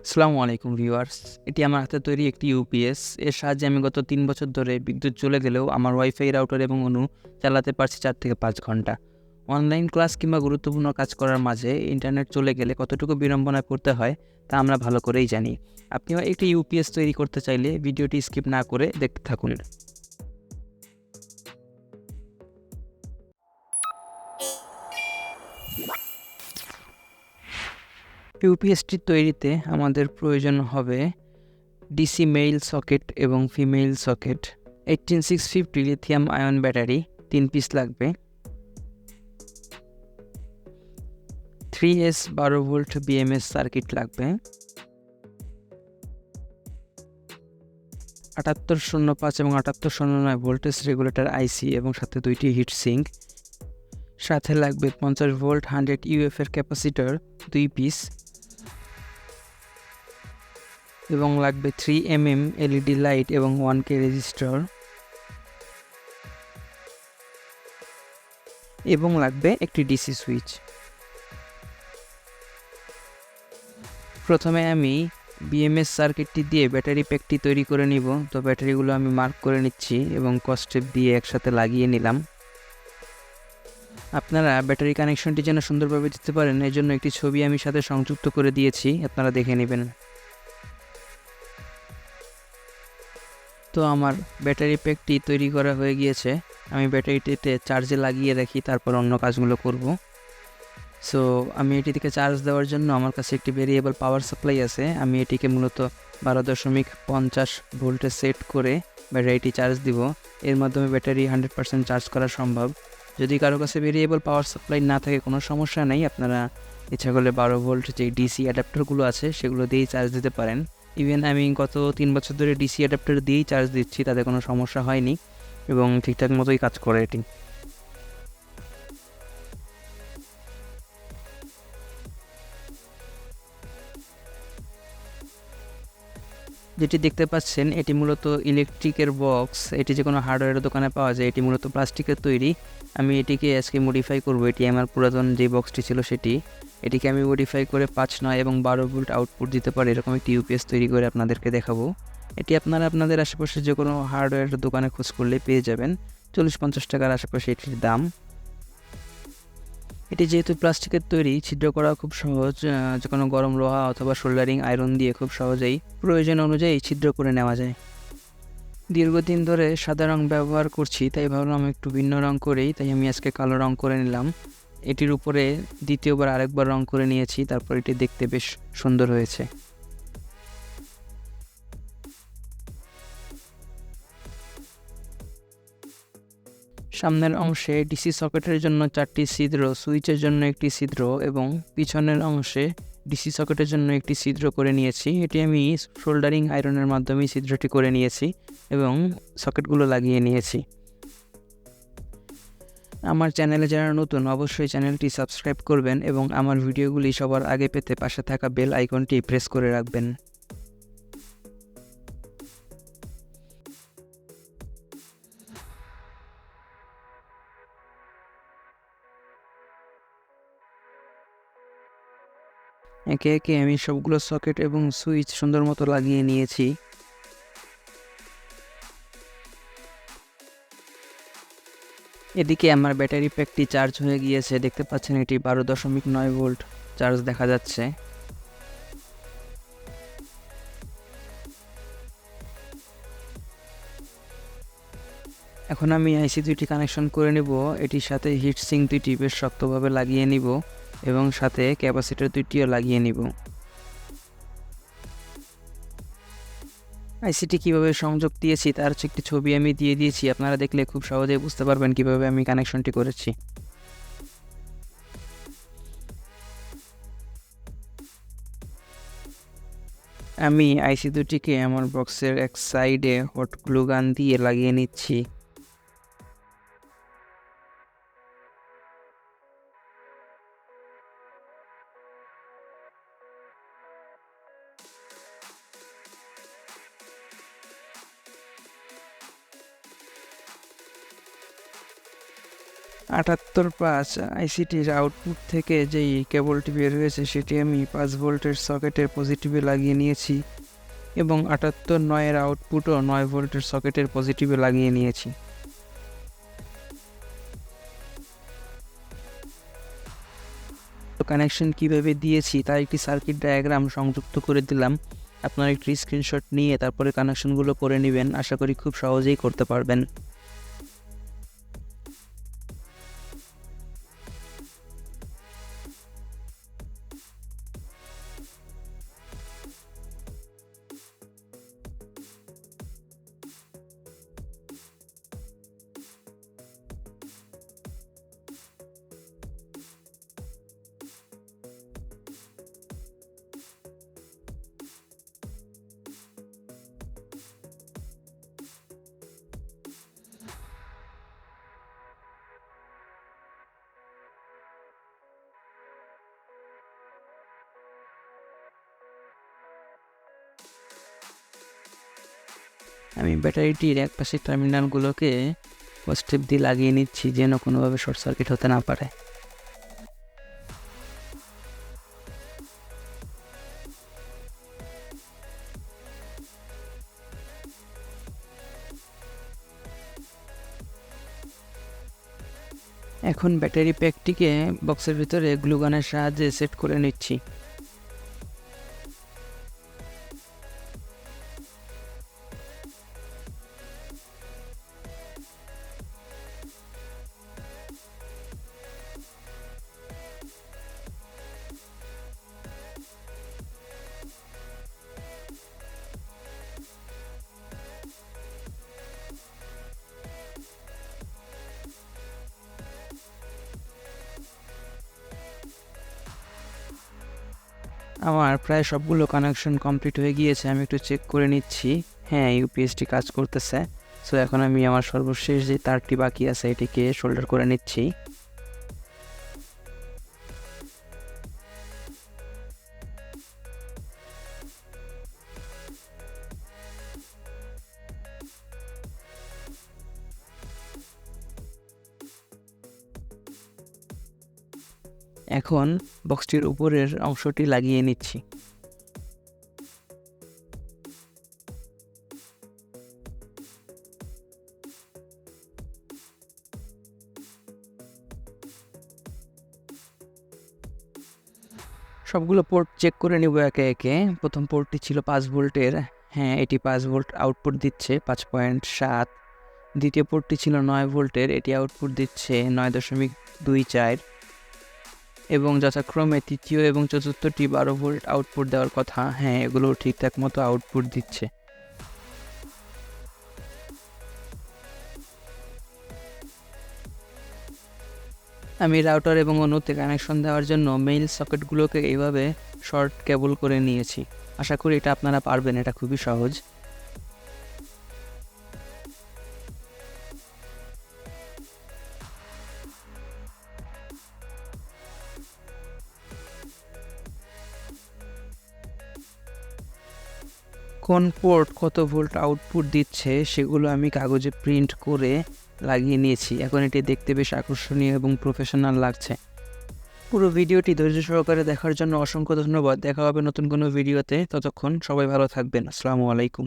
আসসালামু আলাইকুম ভিউয়ার্স। এটি আমার হাতে তৈরি একটি ইউপিএস। এর সাহায্যে আমি গত ৩ বছর ধরে বিদ্যুৎ চলে গেলেও আমার ওয়াইফাই রাউটার এবং অণু চালাতে পারছি ৪ থেকে ৫ ঘন্টা। অনলাইন ক্লাস কিংবা গুরুত্বপূর্ণ কাজ করার মাঝে ইন্টারনেট চলে গেলে কতটুকু বিড়ম্বনায় পড়তে হয় তা আমরা ভালো করেই জানি। আপনিও একটি ইউপিএস তৈরি করতে চাইলে ভিডিওটি স্কিপ না করে দেখতে থাকুন। ইউপিএসটি তৈরিতে আমাদের প্রয়োজন হবে ডিসি মেইল সকেট এবং female socket, 18650 lithium ion battery 3 piece লাগবে, 3S 12 ভোল্ট বিএমএস সার্কিট লাগবে, 7805 এবং 7809 ভোল্টেজ রেগুলেটর আইসি এবং সাথে 2টি হিট সিঙ্ক, সাথে লাগবে 50 ভোল্ট 100 ইউএফ এর ক্যাপাসিটর 2 পিস এবং লাগবে 3mm এলইডি লাইট এবং 1K রেজিস্টর এবং লাগবে একটি ডিসি সুইচ। প্রথমে আমি বিএমএস সার্কিটটি দিয়ে ব্যাটারি প্যাকটি তৈরি করে নিব। তো ব্যাটারিগুলো আমি মার্ক করে নিচ্ছি এবং কস্টেপ দিয়ে একসাথে লাগিয়ে নিলাম। আপনারা ব্যাটারি কানেকশনটি যেন সুন্দরভাবে দিতে পারেন এর জন্য একটি ছবি আমি সাথে সংযুক্ত করে দিয়েছি, আপনারা দেখে নেবেন। তো আমার ব্যাটারি প্যাকটি তৈরি করা হয়ে গিয়েছে। আমি ব্যাটারিটিতে চার্জে লাগিয়ে রাখি, তারপর অন্য কাজগুলো করব। সো আমি এটিকে চার্জ দেওয়ার জন্য আমার কাছে একটি ভেরিয়েবল পাওয়ার সাপ্লাই আছে। আমি এটিকে মূলত 12.50 ভোল্টে সেট করে ব্যাটারিটি চার্জ দিব। এর মাধ্যমে ব্যাটারি 100% চার্জ করা সম্ভব। যদি কারো কাছে ভেরিয়েবল পাওয়ার সাপ্লাই না থাকে কোনো সমস্যা নেই, আপনারা ইচ্ছা করলে 12 ভোল্ট যে ডিসি অ্যাডাপ্টারগুলো আছে সেগুলো দিয়েই চার্জ দিতে পারেন। ইভেন আমি গত 3 বছর ধরে ডিসি অ্যাডাপ্টার দিয়েই চার্জ দিচ্ছি, তাতে কোনো সমস্যা হয়নি এবং ঠিকঠাক মতোই কাজ করে এটি। যেটি দেখতে পাচ্ছেন এটি মূলত ইলেকট্রিকের বক্স। এটি যে কোনো হার্ডওয়্যারের দোকানে পাওয়া যায়। এটি মূলত প্লাস্টিকের তৈরি। আমি এটিকে আজকে মডিফাই করব। এটি আমার পুরাতন যে বক্সটি ছিল সেটি, এটিকে আমি মডিফাই করে 5, 9 এবং 12 ভোল্ট আউটপুট দিতে পারি এরকম একটি ইউপিএস তৈরি করে আপনাদেরকে দেখাবো। এটি আপনারা আপনাদের আশেপাশে যে কোনো হার্ডওয়্যারের দোকানে খোঁজ করলে পেয়ে যাবেন। 40-50 টাকার আশেপাশে এটির দাম। এটি যেহেতু প্লাস্টিকের তৈরি, ছিদ্র করা খুব সহজ। যে কোনো গরম লোহা অথবা সোল্ডারিং আয়রন দিয়ে খুব সহজেই প্রয়োজন অনুযায়ী ছিদ্র করে নেওয়া যায়। দীর্ঘদিন ধরে সাদা রং ব্যবহার করছি, তাই ভাবলাম একটু ভিন্ন রং করেই, তাই আমি আজকে কালো রং করে নিলাম। এটির উপরে দ্বিতীয়বার আরেকবার রং করে নিয়েছি, তারপর এটি দেখতে বেশ সুন্দর হয়েছে। সামনের অংশে ডিসি সকেটের জন্য 4টি ছিদ্র, সুইচের জন্য একটি ছিদ্র এবং পিছনের অংশে ডিসি সকেটের জন্য একটি ছিদ্র করে নিয়েছি। এটি আমি সোল্ডারিং আয়রনের মাধ্যমে ছিদ্রটি করে নিয়েছি এবং সকেটগুলো লাগিয়ে নিয়েছি। আমার চ্যানেলে যারা নতুন অবশ্যই চ্যানেলটি সাবস্ক্রাইব করবেন এবং আমার ভিডিওগুলি সবার আগে পেতে পাশে থাকা বেল আইকনটি প্রেস করে রাখবেন। একে একে আমি সবগুলো সকেট এবং সুইচ সুন্দর মতো লাগিয়ে নিয়েছি। এদিকে আমার ব্যাটারি প্যাকটি চার্জ হয়ে গিয়েছে। দেখতে পাচ্ছেন এটি 12.9 ভোল্ট চার্জ দেখা যাচ্ছে। এখন আমি আইসি দুইটি কানেকশন করে নেব। এটির সাথে হিট সিঙ্ক দুইটি বেশ শক্তভাবে লাগিয়ে নিব এবং সাথে ক্যাপাসিটর দুইটিও লাগিয়ে নিব। আইসিটি কীভাবে সংযোগ দিয়েছি তার একটি ছবি আমি দিয়ে দিয়েছি, আপনারা দেখলে খুব সহজেই বুঝতে পারবেন কীভাবে আমি কানেকশনটি করেছি। আমি আইসি দুটিকে আমার বক্সের এক সাইডে হট গ্লু গান দিয়ে লাগিয়ে নিচ্ছি। 78.5 আইসিটির আউটপুট থেকে যেই কেবলটি বের হয়েছে সেটি আমি 5 ভোল্টের সকেটের পজিটিভে লাগিয়ে নিয়েছি এবং 78.9 আউটপুটও 9 ভোল্টের সকেটের পজিটিভে লাগিয়ে নিয়েছি। কানেকশন কিভাবে দিয়েছি তার একটি সার্কিট ডায়াগ্রাম সংযুক্ত করে দিলাম। আপনারা একটি স্ক্রিনশট নিয়ে তারপরে কানেকশনগুলো করে নেবেন, আশা করি খুব সহজেই করতে পারবেন। আমি ব্যাটারিটির এক পাশের টার্মিনালগুলোকে পজিটিভ দিয়ে লাগিয়ে নিচ্ছি যেন কোনোভাবে শর্ট সার্কিট হতে না পারে। এখন ব্যাটারি প্যাকটিকে বক্সের ভিতরে গ্লুগানের সাহায্যে সেট করে নিচ্ছি। আমার প্রায় সবগুলো কানেকশন কমপ্লিট হয়ে গিয়েছে, আমি একটু চেক করে নিচ্ছি। হ্যাঁ, ইউপিএসটি কাজ করতেছে। সো এখন আমি আমার সর্বশেষ যে তারটি বাকি আছে এটিকে শোল্ডার করে নিচ্ছি। এখন বক্সটির উপরের অংশটি লাগিয়ে নিচ্ছি। সবগুলো পোর্ট চেক করে নিব একে একে। প্রথম পোর্টটি ছিল 5 ভোল্টের, হ্যাঁ এটি 5 ভোল্ট আউটপুট দিচ্ছে 5.7। দ্বিতীয় পোর্টটি ছিল 9 ভোল্টের, এটি আউটপুট দিচ্ছে 9.24 এবং যথাক্রমে তৃতীয় এবং চতুর্থটি 12 ভোল্ট আউটপুট দেওয়ার কথা। হ্যাঁ, এগুলো ঠিকঠাক মতো আউটপুট দিচ্ছে। আমি রাউটার এবং অন্যতে কানেকশন দেওয়ার জন্য মেইল সকেটগুলোকে এইভাবে শর্ট কেবল করে নিয়েছি। আশা করি এটা আপনারা পারবেন, এটা খুবই সহজ। কোন পোর্ট কত ভোল্ট আউটপুট দিচ্ছে সেগুলো আমি কাগজে প্রিন্ট করে লাগিয়ে নিয়েছি। এখন এটি দেখতে বেশ আকর্ষণীয় এবং প্রফেশনাল লাগছে। পুরো ভিডিওটি ধৈর্য সহকারে দেখার জন্য অসংখ্য ধন্যবাদ। দেখা হবে নতুন কোনো ভিডিওতে, ততক্ষণ সবাই ভালো থাকবেন। আসসালামু আলাইকুম।